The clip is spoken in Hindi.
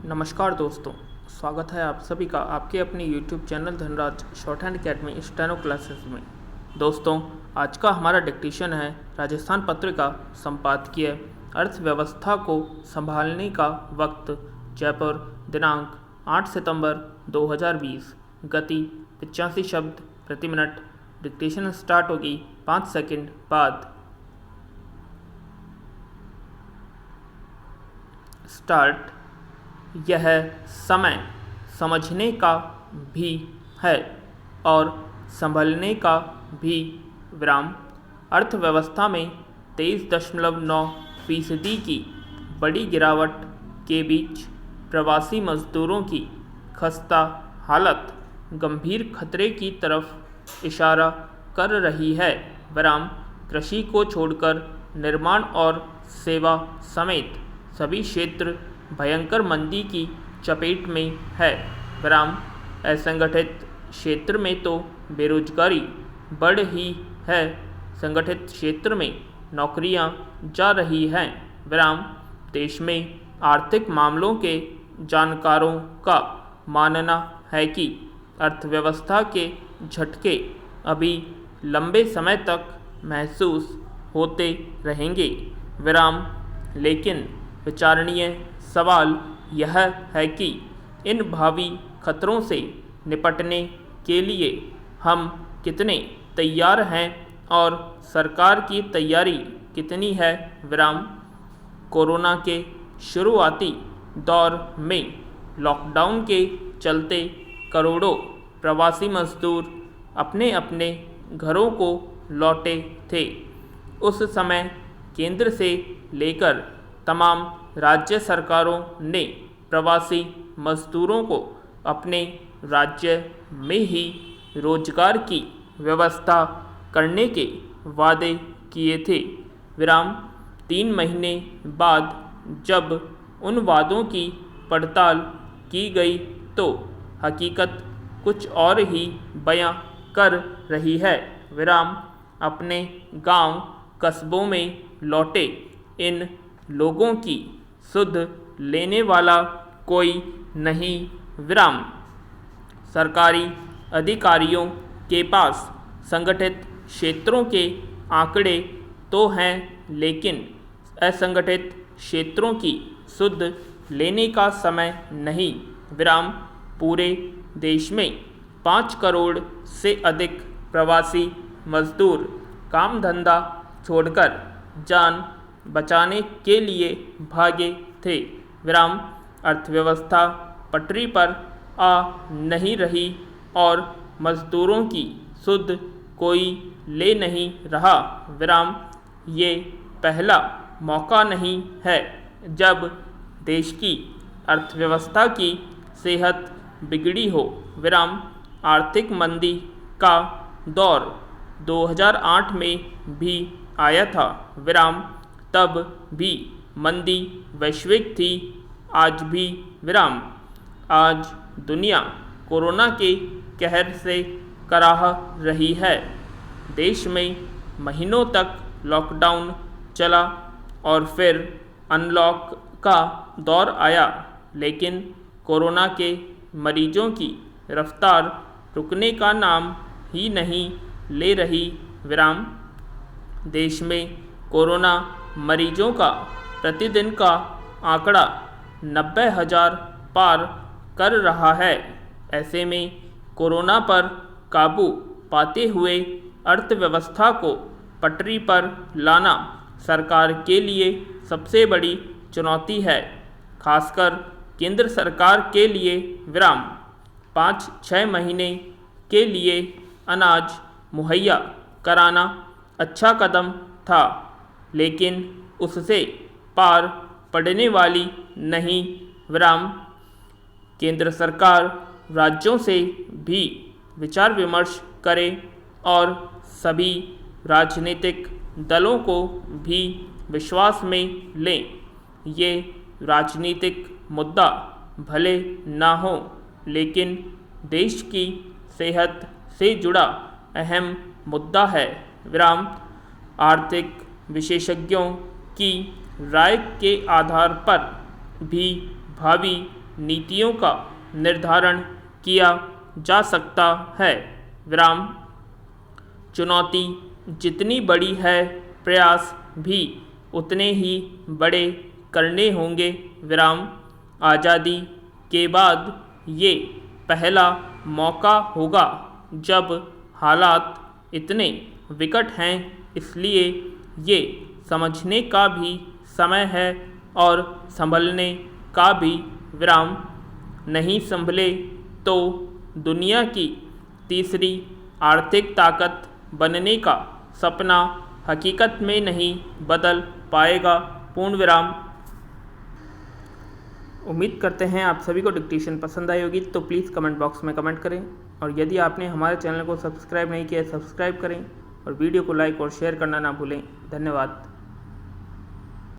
नमस्कार दोस्तों, स्वागत है आप सभी का आपके अपने YouTube channel Dhanraj short hand academy steno classes में। दोस्तों, आज का हमारा डिक्टेशन है राजस्थान पत्रिका संपादकीय अर्थव्यवस्था को संभालने का वक्त, जयपुर, दिनांक 8 सितंबर 2020। गति 85 शब्द प्रति मिनट। डिक्टेशन स्टार्ट होगी 5 सेकंड बाद। स्टार्ट। यह समय समझने का भी है और संभलने का भी। विराम। अर्थव्यवस्था में 23.9% की बड़ी गिरावट के बीच प्रवासी मजदूरों की खस्ता हालत गंभीर खतरे की तरफ इशारा कर रही है। विराम। कृषि को छोड़कर निर्माण और सेवा समेत सभी क्षेत्र भयंकर मंदी की चपेट में है। विराम। असंगठित क्षेत्र में तो बेरोजगारी बढ़ ही है, संगठित क्षेत्र में नौकरियां जा रही हैं। विराम। देश में आर्थिक मामलों के जानकारों का मानना है कि अर्थव्यवस्था के झटके अभी लंबे समय तक महसूस होते रहेंगे। विराम। लेकिन विचारणीय सवाल यह है कि इन भावी खतरों से निपटने के लिए हम कितने तैयार हैं और सरकार की तैयारी कितनी है। विराम। कोरोना के शुरुआती दौर में लॉकडाउन के चलते करोड़ों प्रवासी मजदूर अपने अपने घरों को लौटे थे। उस समय केंद्र से लेकर तमाम राज्य सरकारों ने प्रवासी मजदूरों को अपने राज्य में ही रोजगार की व्यवस्था करने के वादे किए थे। विराम। 3 महीने बाद जब उन वादों की पड़ताल की गई तो हकीकत कुछ और ही बयां कर रही है। विराम। अपने गांव कस्बों में लौटे इन लोगों की सुध लेने वाला कोई नहीं। विराम। सरकारी अधिकारियों के पास संगठित क्षेत्रों के आंकड़े तो हैं, लेकिन असंगठित क्षेत्रों की सुध लेने का समय नहीं। विराम। पूरे देश में 5 करोड़ से अधिक प्रवासी मजदूर काम धंधा छोड़कर जान बचाने के लिए भागे थे। विराम। अर्थव्यवस्था पटरी पर आ नहीं रही और मजदूरों की सुध कोई ले नहीं रहा। विराम। ये पहला मौका नहीं है जब देश की अर्थव्यवस्था की सेहत बिगड़ी हो। विराम। आर्थिक मंदी का दौर 2008 में भी आया था। विराम। तब भी मंदी वैश्विक थी, आज भी। विराम। आज दुनिया कोरोना के कहर से कराह रही है। देश में महीनों तक लॉकडाउन चला और फिर अनलॉक का दौर आया, लेकिन कोरोना के मरीजों की रफ्तार रुकने का नाम ही नहीं ले रही। विराम। देश में कोरोना मरीजों का प्रतिदिन का आंकड़ा 90,000 पार कर रहा है। ऐसे में कोरोना पर काबू पाते हुए अर्थव्यवस्था को पटरी पर लाना सरकार के लिए सबसे बड़ी चुनौती है, खासकर केंद्र सरकार के लिए। विराम। 5-6 महीने के लिए अनाज मुहैया कराना अच्छा कदम था, लेकिन उससे पार पड़ने वाली नहीं। विराम। केंद्र सरकार राज्यों से भी विचार विमर्श करे और सभी राजनीतिक दलों को भी विश्वास में लें। ये राजनीतिक मुद्दा भले ना हो, लेकिन देश की सेहत से जुड़ा अहम मुद्दा है। विराम। आर्थिक विशेषज्ञों की राय के आधार पर भी भावी नीतियों का निर्धारण किया जा सकता है। विराम। चुनौती जितनी बड़ी है, प्रयास भी उतने ही बड़े करने होंगे। विराम। आज़ादी के बाद ये पहला मौका होगा जब हालात इतने विकट हैं, इसलिए ये समझने का भी समय है और संभलने का भी। विराम। नहीं संभले तो दुनिया की तीसरी आर्थिक ताकत बनने का सपना हकीकत में नहीं बदल पाएगा। पूर्ण विराम। उम्मीद करते हैं आप सभी को डिक्टेशन पसंद आई होगी, तो प्लीज़ कमेंट बॉक्स में कमेंट करें और यदि आपने हमारे चैनल को सब्सक्राइब नहीं किया है, सब्सक्राइब करें और वीडियो को लाइक और शेयर करना ना भूलें। धन्यवाद।